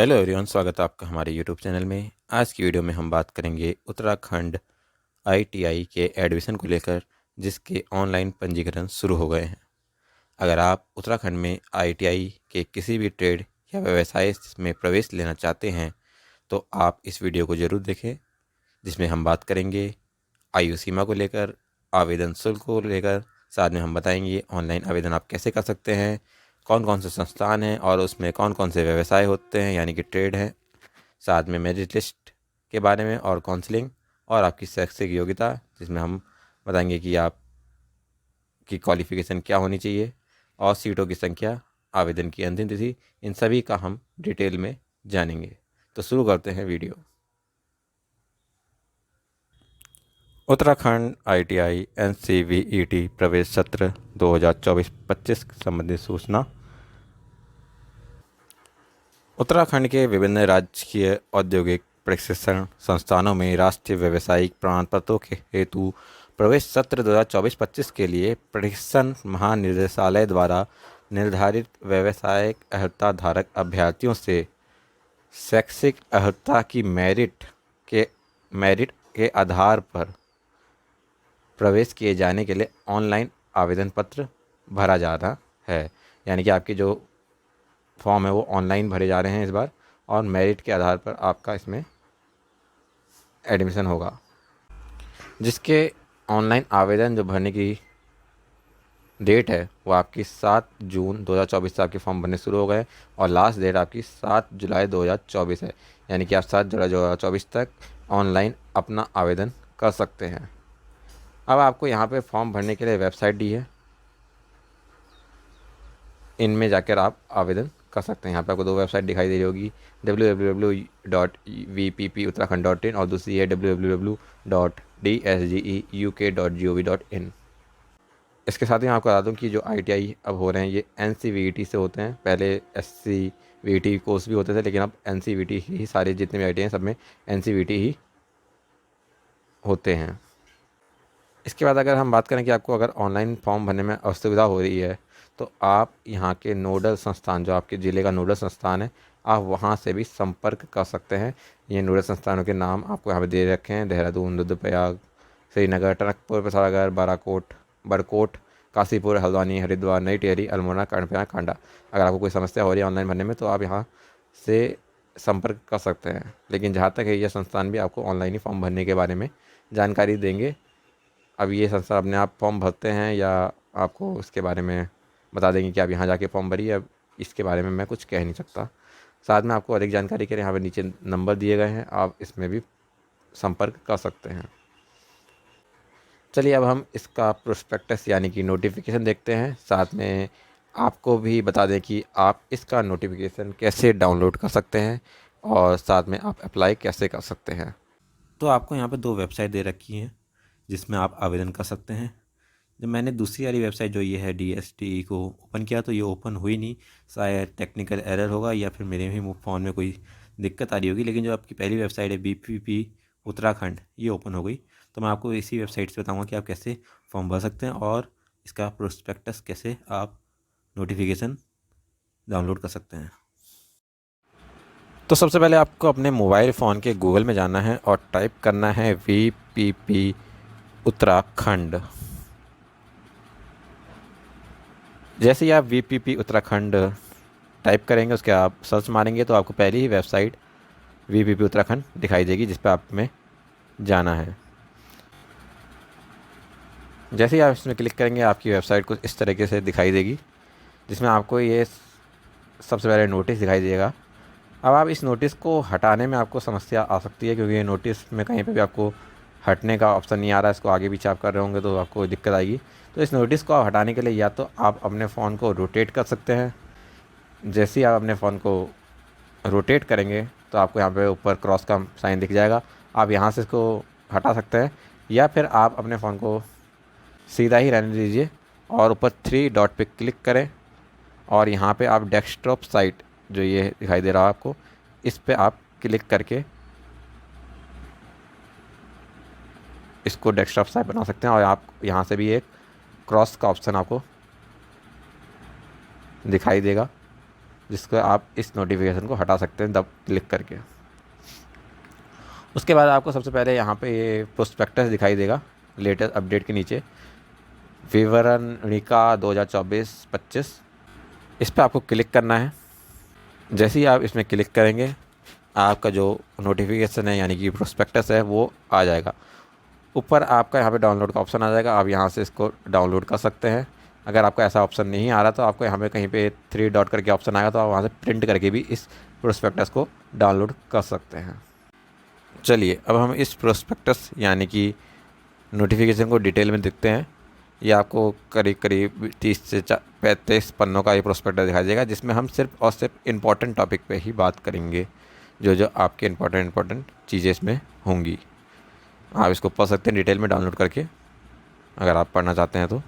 Hello everyone, स्वागत है आपका हमारे यूट्यूब चैनल में। आज की वीडियो में हम बात करेंगे उत्तराखंड आईटीआई के एडमिशन को लेकर, जिसके ऑनलाइन पंजीकरण शुरू हो गए हैं। अगर आप उत्तराखंड में आईटीआई के किसी भी ट्रेड या व्यवसाय में प्रवेश लेना चाहते हैं तो आप इस वीडियो को ज़रूर देखें, जिसमें हम बात करेंगे आयु सीमा को लेकर, आवेदन शुल्क को लेकर। साथ में हम बताएंगे ऑनलाइन आवेदन आप कैसे कर सकते हैं, कौन कौन से संस्थान हैं और उसमें कौन कौन से व्यवसाय होते हैं यानी कि ट्रेड हैं। साथ में मेरिट लिस्ट के बारे में और काउंसलिंग और आपकी शैक्षिक योग्यता, जिसमें हम बताएंगे कि आपकी क्वालिफ़िकेशन क्या होनी चाहिए और सीटों की संख्या, आवेदन की अंतिम तिथि, इन सभी का हम डिटेल में जानेंगे। तो शुरू करते हैं वीडियो। उत्तराखंड आईटीआई एनसीवीईटी प्रवेश सत्र 2024-25 संबंधित सूचना। उत्तराखंड के विभिन्न राजकीय औद्योगिक प्रशिक्षण संस्थानों में राष्ट्रीय व्यावसायिक प्रमाण पत्रों के हेतु प्रवेश सत्र 2024-25 के लिए प्रशिक्षण महानिदेशालय द्वारा निर्धारित व्यावसायिक अर्हता धारक अभ्यर्थियों से शैक्षिक अर्हता की मेरिट के आधार पर प्रवेश किए जाने के लिए ऑनलाइन आवेदन पत्र भरा जा रहा है। यानी कि आपकी जो फॉर्म है वो ऑनलाइन भरे जा रहे हैं इस बार, और मेरिट के आधार पर आपका इसमें एडमिशन होगा। जिसके ऑनलाइन आवेदन जो भरने की डेट है वो आपकी 7 जून 2024 से आपके फॉर्म भरने शुरू हो गए और लास्ट डेट आपकी 7 जुलाई 2024 है। यानी कि आप 7 जुलाई 2024 तक ऑनलाइन अपना आवेदन कर सकते हैं। अब आपको यहाँ पे फॉर्म भरने के लिए वेबसाइट दी है, इनमें जाकर आप आवेदन कर सकते हैं। यहाँ पे आपको दो वेबसाइट दिखाई दे रही होगी, www.vpputtarakhand.in और दूसरी है www.dsgeuk.gov.in। इसके साथ ही मैं आपको बता दूँ कि जो आईटीआई अब हो रहे हैं ये एनसीवीईटी से होते हैं। पहले एससीवीटी कोर्स भी होते थे, लेकिन अब एनसीवीटी ही सारे जितने भी आईटीआई हैं सब में एनसीवीटी ही होते हैं। इसके बाद अगर हम बात करें कि आपको अगर ऑनलाइन फॉर्म भरने में असुविधा हो रही है तो आप यहाँ के नोडल संस्थान, जो आपके ज़िले का नोडल संस्थान है, आप वहाँ से भी संपर्क कर सकते हैं। ये नोडल संस्थानों के नाम आपको यहाँ पे दे रखे हैं: देहरादून, रुद्रप्रयाग, श्रीनगर, टनकपुर, पिथौरागढ़, बाराकोट, बड़कोट, काशीपुर, हल्द्वानी, हरिद्वार, नई टिहरी, अल्मोड़ा, कर्णप्रयाग, कांडा। अगर आपको कोई समस्या हो रही है ऑनलाइन भरने में तो आप यहाँ से संपर्क कर सकते हैं। लेकिन जहाँ तक है ये संस्थान भी आपको ऑनलाइन ही फॉर्म भरने के बारे में जानकारी देंगे। अब ये संस्था अपने आप फॉर्म भरते हैं या आपको उसके बारे में बता देंगे कि आप यहाँ जाके फॉर्म भरिए, अब इसके बारे में मैं कुछ कह नहीं सकता। साथ में आपको अधिक जानकारी के लिए यहाँ पे नीचे नंबर दिए गए हैं, आप इसमें भी संपर्क कर सकते हैं। चलिए अब हम इसका प्रोस्पेक्टस यानी कि नोटिफिकेशन देखते हैं। साथ में आपको भी बता दें कि आप इसका नोटिफिकेशन कैसे डाउनलोड कर सकते हैं और साथ में आप अप्लाई कैसे कर सकते हैं। तो आपको यहाँ पे दो वेबसाइट दे रखी हैं जिसमें आप आवेदन कर सकते हैं। जब मैंने दूसरी वाली वेबसाइट जो ये है DSTE को ओपन किया तो ये ओपन हुई नहीं, शायद टेक्निकल एरर होगा या फिर मेरे ही फ़ोन में कोई दिक्कत आ रही होगी। लेकिन जो आपकी पहली वेबसाइट है BPP उत्तराखंड, ये ओपन हो गई। तो मैं आपको इसी वेबसाइट से बताऊंगा कि आप कैसे फॉर्म भर सकते हैं और इसका प्रोस्पेक्टस कैसे आप नोटिफिकेशन डाउनलोड कर सकते हैं। तो सबसे पहले आपको अपने मोबाइल फ़ोन के गूगल में जाना है और टाइप करना है VPP उत्तराखंड। जैसे ही आप VPP उत्तराखंड टाइप करेंगे, उसके आप सर्च मारेंगे तो आपको पहली ही वेबसाइट VPP उत्तराखंड दिखाई देगी जिस पर आप में जाना है। जैसे ही आप इसमें क्लिक करेंगे आपकी वेबसाइट कुछ इस तरीके से दिखाई देगी, जिसमें आपको ये सबसे पहले नोटिस दिखाई देगा। अब आप इस नोटिस को हटाने में आपको समस्या आ सकती है, क्योंकि ये नोटिस में कहीं पे भी आपको हटने का ऑप्शन नहीं आ रहा है। इसको आगे पीछे आप कर रहे होंगे तो आपको दिक्कत आएगी। तो इस नोटिस को आप हटाने के लिए या तो आप अपने फ़ोन को रोटेट कर सकते हैं। जैसे ही आप अपने फ़ोन को रोटेट करेंगे तो आपको यहाँ पे ऊपर क्रॉस का साइन दिख जाएगा, आप यहाँ से इसको हटा सकते हैं। या फिर आप अपने फ़ोन को सीधा ही रहने दीजिए और ऊपर 3 डॉट पे क्लिक करें और यहाँ पे आप डेस्कटॉप साइट जो ये दिखाई दे रहा है आपको, इस पे आप क्लिक करके इसको डेस्कटॉप साइट बना सकते हैं। और आप यहाँ से भी एक क्रॉस का ऑप्शन आपको दिखाई देगा, जिसको आप इस नोटिफिकेशन को हटा सकते हैं दब क्लिक करके। उसके बाद आपको सबसे पहले यहाँ पे ये प्रोस्पेक्टस दिखाई देगा लेटेस्ट अपडेट के नीचे, विवरणिका 2024-25। इस पर आपको क्लिक करना है। जैसे ही आप इसमें क्लिक करेंगे आपका जो नोटिफिकेशन है यानी कि प्रोस्पेक्टस है वो आ जाएगा। ऊपर आपका यहाँ पे डाउनलोड का ऑप्शन आ जाएगा, आप यहाँ से इसको डाउनलोड कर सकते हैं। अगर आपका ऐसा ऑप्शन नहीं आ रहा तो आपको यहाँ पे कहीं पे 3 डॉट करके ऑप्शन आएगा, तो आप वहाँ से प्रिंट करके भी इस प्रोस्पेक्टस को डाउनलोड कर सकते हैं। चलिए अब हम इस प्रोस्पेक्टस यानी कि नोटिफिकेशन को डिटेल में देखते हैं। ये आपको करीब करीब 30 से 35 पन्नों का ये प्रोस्पेक्टस दिखाई देगा, जिसमें हम सिर्फ और सिर्फ इम्पॉर्टेंट टॉपिक पे ही बात करेंगे, जो जो आपके इम्पॉर्टेंट चीज़ें इसमें होंगी। आप इसको पढ़ सकते हैं डिटेल में डाउनलोड करके, अगर आप पढ़ना चाहते हैं तो।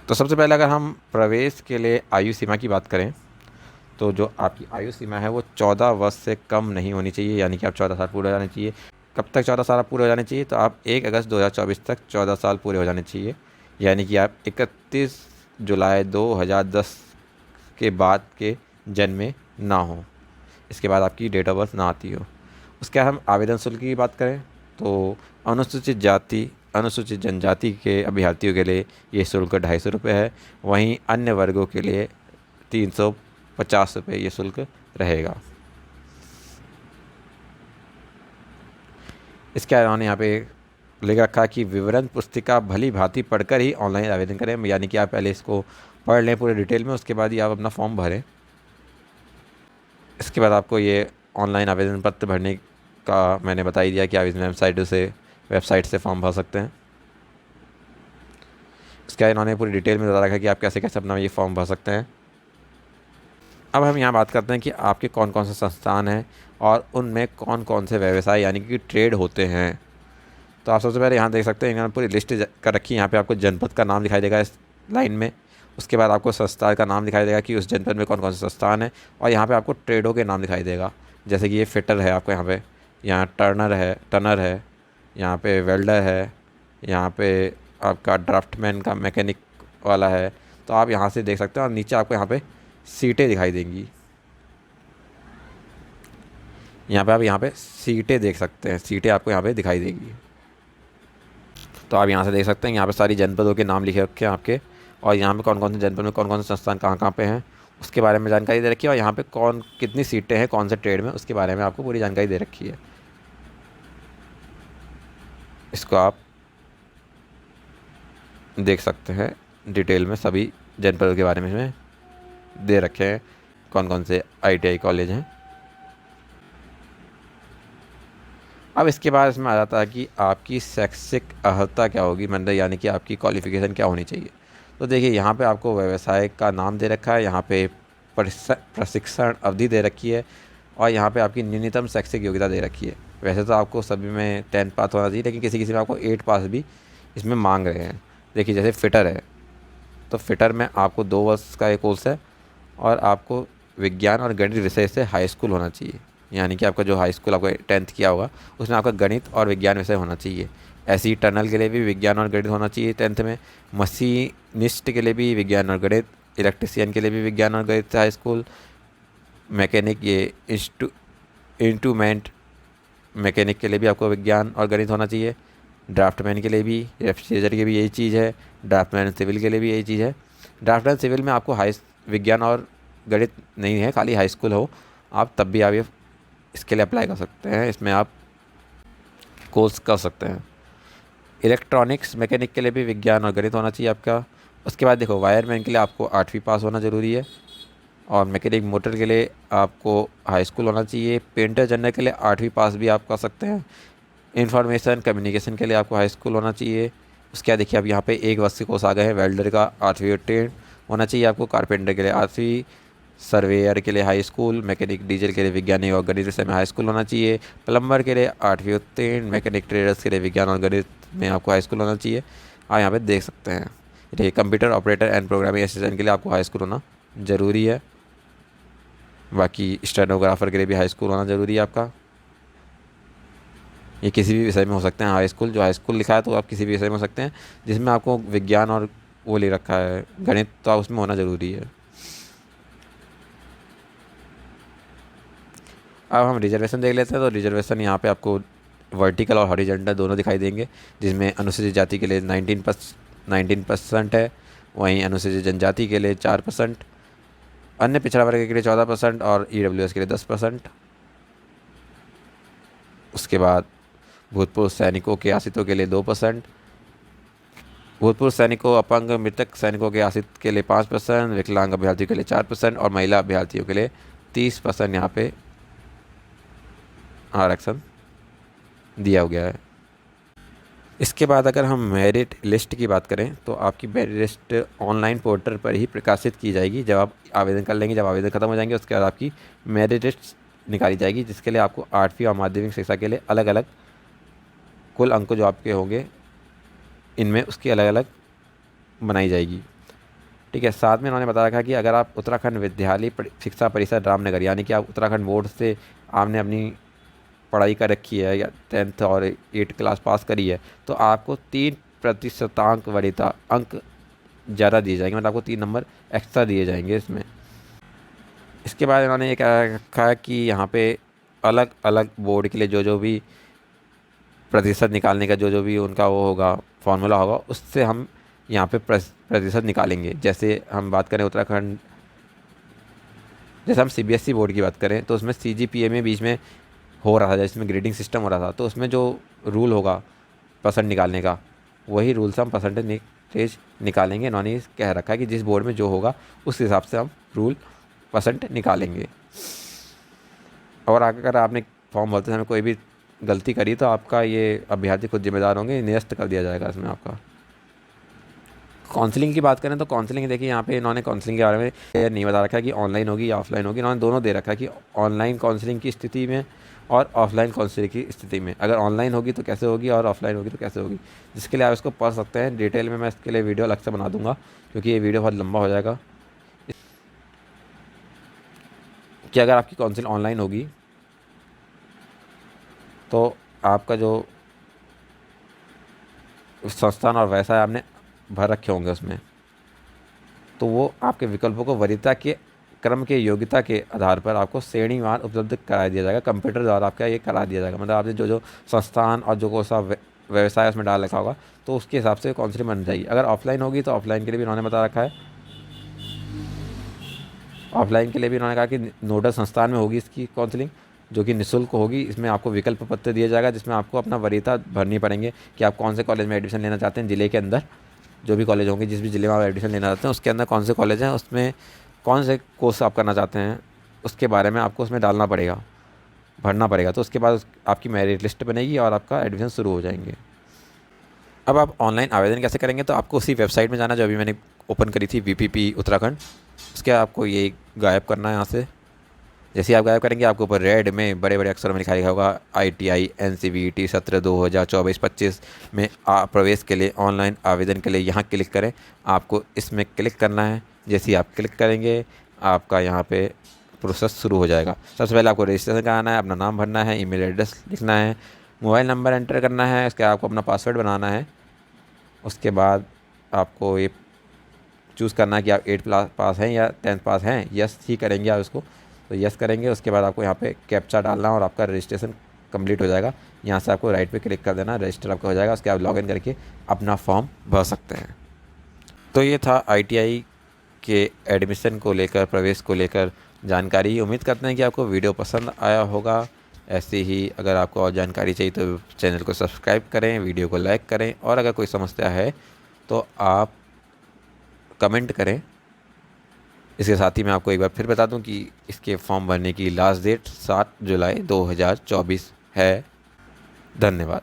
सबसे पहले अगर हम प्रवेश के लिए आयु सीमा की बात करें तो जो आपकी आयु सीमा है वो 14 वर्ष से कम नहीं होनी चाहिए, यानी कि आप 14 साल पूरे हो जाने चाहिए। कब तक 14 साल पूरे हो जाने चाहिए? तो आप 1 अगस्त 2024 तक 14 साल पूरे हो जाने चाहिए, यानी कि आप 31 जुलाई 2010 के बाद के जन्मे ना हो, इसके बाद आपकी डेट ऑफ बर्थ ना आती हो। उसके हम आवेदन शुल्क की बात करें तो अनुसूचित जाति अनुसूचित जनजाति के अभ्यर्थियों के लिए ये शुल्क 250 रुपये है, वहीं अन्य वर्गों के लिए 350 रुपये ये शुल्क रहेगा। इसके अलावा यहाँ पे लिख रखा कि विवरण पुस्तिका भली भांति पढ़कर ही ऑनलाइन आवेदन करें, यानी कि आप पहले इसको पढ़ लें पूरे डिटेल में, उसके बाद ही आप अपना फॉर्म भरें। इसके बाद आपको ये ऑनलाइन आवेदन पत्र भरने का मैंने बता ही दिया कि आप इस वेबसाइट से फॉर्म भर सकते हैं। इसके बाद इन्होंने पूरी डिटेल में बता रखा है कि आप कैसे कैसे अपना ये फॉर्म भर सकते हैं। अब हम यहाँ बात करते हैं कि आपके कौन कौन से संस्थान हैं और उनमें कौन कौन से व्यवसाय यानी कि ट्रेड होते हैं। तो आप सबसे पहले यहाँ देख सकते हैं, इन्होंने पूरी लिस्ट कर रखी है। यहाँ पे आपको जनपद का नाम दिखाई देगा इस लाइन में। उसके बाद आपको संस्थान का नाम दिखाई देगा कि उस जनपद में कौन कौन से संस्थान है, और यहाँ पे आपको ट्रेडों के नाम दिखाई देगा। जैसे कि ये फिटर है आपको यहाँ टर्नर है, यहाँ पे वेल्डर है, यहाँ पे आपका ड्राफ्टमैन का मैकेनिक वाला है। तो आप यहाँ से देख सकते हैं, और नीचे आपको यहाँ पे सीटें दिखाई देंगी। यहाँ पे सीटें देख सकते हैं, सीटें आपको यहाँ पे दिखाई देगी। तो आप यहाँ से देख सकते हैं, यहाँ पे सारी जनपदों के नाम लिखे रखे हैं आपके, और यहाँ पे कौन कौन से जनपद में कौन कौन से संस्थान कहाँ कहाँ पे हैं उसके बारे में जानकारी दे रखी है, और यहाँ पे कितनी सीटें हैं कौन से ट्रेड में उसके बारे में आपको पूरी जानकारी दे रखी है। इसको आप देख सकते हैं डिटेल में, सभी जनपदों के बारे में इसमें दे रखे हैं कौन कौन से ITI कॉलेज हैं। अब इसके बाद इसमें आ जाता है कि आपकी शैक्षिक अर्हता क्या होगी, मतलब यानी कि आपकी क्वालिफ़िकेशन क्या होनी चाहिए। तो देखिए यहाँ पे आपको व्यवसाय का नाम दे रखा है, यहाँ पे प्रशिक्षण अवधि दे रखी है, और यहाँ पे आपकी न्यूनतम शैक्षिक योग्यता दे रखी है। वैसे तो आपको सभी में 10 पास होना चाहिए, लेकिन किसी किसी में आपको 8 पास भी इसमें मांग रहे हैं। देखिए जैसे फिटर है, तो फिटर में आपको 2 वर्ष का एक कोर्स है, और आपको विज्ञान और गणित विषय से हाई स्कूल होना चाहिए, यानी कि आपका जो हाई स्कूल आपको 10th किया होगा उसमें आपका गणित और विज्ञान विषय होना चाहिए। ऐसे ही टनल के लिए भी विज्ञान और गणित होना चाहिए 10th में, मशीनिस्ट के लिए भी विज्ञान और गणित, इलेक्ट्रिशियन के लिए भी विज्ञान और गणित से हाई स्कूल, मैकेनिक ये इंस्ट्रूमेंट मैकेनिक के लिए भी आपको विज्ञान और गणित होना चाहिए, ड्राफ्टमैन के लिए भी, रेफ्रिजरेटर के भी यही चीज़ है, ड्राफ्टमैन सिविल के लिए भी यही चीज़ है। ड्राफ्टमैन सिविल में आपको विज्ञान और गणित नहीं है, खाली हाई स्कूल हो आप, तब भी आप ये इसके लिए अप्लाई कर सकते हैं, इसमें आप कोर्स कर सकते हैं। इलेक्ट्रॉनिक्स मैकेनिक के लिए भी विज्ञान और गणित होना चाहिए आपका। उसके बाद देखो वायरमैन के लिए आपको 8वीं पास होना ज़रूरी है, और मैकेनिक मोटर के लिए आपको हाई स्कूल होना चाहिए। पेंटर जनरल के लिए 8वीं पास भी आप कर सकते हैं। इंफॉर्मेशन कम्युनिकेशन के लिए आपको हाई स्कूल होना चाहिए। उसके बाद देखिए अब यहाँ पे 1 वर्ष के कोर्स आ गए हैं। वेल्डर का 8वीं उत्तीर्ण होना चाहिए आपको, कारपेंटर के लिए 8वीं, सर्वेयर के लिए हाई स्कूल, मैकेनिक डीजल के लिए विज्ञान और गणित विषय में हाई स्कूल होना चाहिए, प्लम्बर के लिए 8वीं उत्तीर्ण, मैकेनिक ट्रेडर्स के लिए विज्ञान और गणित में आपको हाई स्कूल होना चाहिए। आप यहाँ पे देख सकते हैं। देखिए computer operator and programming assistant के लिए आपको हाई स्कूल होना ज़रूरी है। बाकी स्टेनोग्राफर के लिए भी हाई स्कूल होना ज़रूरी है आपका। ये किसी भी विषय में हो सकते हैं। हाई स्कूल, जो हाई स्कूल लिखा है तो आप किसी भी विषय में हो सकते हैं जिसमें आपको विज्ञान और वो ले रखा है गणित, तो आप उसमें होना ज़रूरी है। अब हम रिजर्वेशन देख लेते हैं। तो रिजर्वेशन यहाँ पे आपको वर्टिकल और हॉरिजॉन्टल दोनों दिखाई देंगे, जिसमें अनुसूचित जाति के लिए 19% है, वहीं अनुसूचित जनजाति के लिए 4%, अन्य पिछड़ा वर्ग के लिए 14% और EWS के लिए 10%। उसके बाद भूतपूर्व सैनिकों के आश्रितों के लिए 2%, भूतपूर्व सैनिकों, अपंग, मृतक सैनिकों के आश्रित के लिए 5%, विकलांग अभ्यर्थियों के लिए 4% और महिला अभ्यर्थियों के लिए 30% यहाँ पे आरक्षण दिया गया है। इसके बाद अगर हम मेरिट लिस्ट की बात करें तो आपकी मेरिट लिस्ट ऑनलाइन पोर्टल पर ही प्रकाशित की जाएगी जब आप आवेदन कर लेंगे। जब आवेदन खत्म हो जाएंगे उसके बाद आपकी मेरिट लिस्ट निकाली जाएगी, जिसके लिए आपको 8वीं और माध्यमिक शिक्षा के लिए अलग अलग कुल अंक जो आपके होंगे इनमें उसकी अलग अलग बनाई जाएगी। ठीक है। साथ में उन्होंने बता रखा कि अगर आप उत्तराखंड विद्यालय शिक्षा परिषद रामनगर, यानी कि आप उत्तराखंड बोर्ड से आपने अपनी पढ़ाई कर रखी है या 10th और 8th क्लास पास करी है, तो आपको 3% वरीयता अंक ज़्यादा दिए जाएंगे, मतलब आपको 3 नंबर एक्स्ट्रा दिए जाएंगे इसमें। इसके बाद इन्होंने ये कहा रखा कि यहाँ पे अलग अलग बोर्ड के लिए जो जो भी प्रतिशत निकालने का जो जो भी उनका वो होगा फॉर्मूला होगा, उससे हम यहाँ पे प्रतिशत निकालेंगे। जैसे हम बात करें उत्तराखंड, जैसे हम CBSE बोर्ड की बात करें तो उसमें CGPA में बीच में हो रहा था, जिसमें ग्रेडिंग सिस्टम हो रहा था, तो उसमें जो रूल होगा परसेंट निकालने का, वही रूल से हम परसेंटेज निकालेंगे। इन्होंने कह रखा है कि जिस बोर्ड में जो होगा उस हिसाब से हम रूल परसेंट निकालेंगे। और अगर आपने फॉर्म भरते समय कोई भी गलती करी तो आपका ये अभ्यर्थी खुद जिम्मेदार होंगे, निरस्त कर दिया जाएगा इसमें आपका। काउंसलिंग की बात करें तो काउंसलिंग देखिए यहाँ पे इन्होंने काउंसलिंग के बारे में नहीं बता रखा है कि ऑनलाइन होगी या ऑफलाइन होगी। इन्होंने दोनों दे रखा है कि ऑनलाइन काउंसलिंग की स्थिति में और ऑफलाइन काउंसलिंग की स्थिति में, अगर ऑनलाइन होगी तो कैसे होगी और ऑफलाइन होगी तो कैसे होगी, जिसके लिए आप इसको पढ़ सकते हैं डिटेल में। मैं इसके लिए वीडियो अलग से बना दूंगा क्योंकि ये वीडियो बहुत लंबा हो जाएगा। कि अगर आपकी काउंसलिंग ऑनलाइन होगी तो आपका जो संस्थान और व्यवसाय आपने भर रखे होंगे उसमें, तो वो आपके विकल्पों को वरीयता के क्रम के योग्यता के आधार पर आपको श्रेणीवार उपलब्ध करा दिया जाएगा। कंप्यूटर द्वारा आपका ये करा दिया जाएगा, मतलब आपने जो जो संस्थान और जो कौन सा व्यवसाय उसमें डाल रखा होगा तो उसके हिसाब से काउंसलिंग बन जाएगी। अगर ऑफलाइन होगी तो ऑफलाइन के लिए भी इन्होंने बता रखा है, ऑफलाइन के लिए भी इन्होंने कहा कि नोडल संस्थान में होगी इसकी काउंसलिंग, जो कि निःशुल्क होगी। इसमें आपको विकल्प पत्र दिया जाएगा जिसमें आपको अपना वरीयता भरनी पड़ेंगे कि आप कौन से कॉलेज में एडमिशन लेना चाहते हैं। ज़िले के अंदर जो भी कॉलेज होंगे, जिस भी ज़िले में आप एडमिशन लेना चाहते हैं उसके अंदर कौन से कॉलेज हैं, उसमें कौन से कोर्स आप करना चाहते हैं, उसके बारे में आपको उसमें डालना पड़ेगा, भरना पड़ेगा। तो उसके बाद आपकी मेरिट लिस्ट बनेगी और आपका एडमिशन शुरू हो जाएंगे। अब आप ऑनलाइन आवेदन कैसे करेंगे, तो आपको उसी वेबसाइट में जाना जो अभी मैंने ओपन करी थी, VPP उत्तराखंड। उसके आपको ये गायब करना है यहाँ से। जैसे आप गायब करेंगे आपको ऊपर रेड में बड़े बड़े अक्षरों में लिखा होगा ITI NCVT सत्र 2024-25 में प्रवेश के लिए ऑनलाइन आवेदन के लिए यहाँ क्लिक करें। आपको इसमें क्लिक करना है। जैसे ही आप क्लिक करेंगे आपका यहाँ पे प्रोसेस शुरू हो जाएगा। सबसे पहले आपको रजिस्ट्रेशन कराना है, अपना नाम भरना है, ईमेल एड्रेस लिखना है, मोबाइल नंबर एंटर करना है, उसके आपको अपना पासवर्ड बनाना है। उसके बाद आपको ये चूज़ करना है कि आप 8th पास हैं या 10th पास हैं। यस ही करेंगे आप इसको, तो यस करेंगे। उसके बाद आपको यहाँ पे कैप्चा डालना और आपका रजिस्ट्रेशन कंप्लीट हो जाएगा। यहाँ से आपको राइट पे क्लिक कर देना, रजिस्टर आपका हो जाएगा। उसके बाद लॉगिन करके अपना फॉर्म भर सकते हैं। तो ये था ITI के एडमिशन को लेकर, प्रवेश को लेकर जानकारी। उम्मीद करते हैं कि आपको वीडियो पसंद आया होगा। ऐसे ही अगर आपको और जानकारी चाहिए तो चैनल को सब्सक्राइब करें, वीडियो को लाइक करें, और अगर कोई समस्या है तो आप कमेंट करें। इसके साथ ही मैं आपको एक बार फिर बता दूं कि इसके फॉर्म भरने की लास्ट डेट 7 जुलाई 2024 है। धन्यवाद।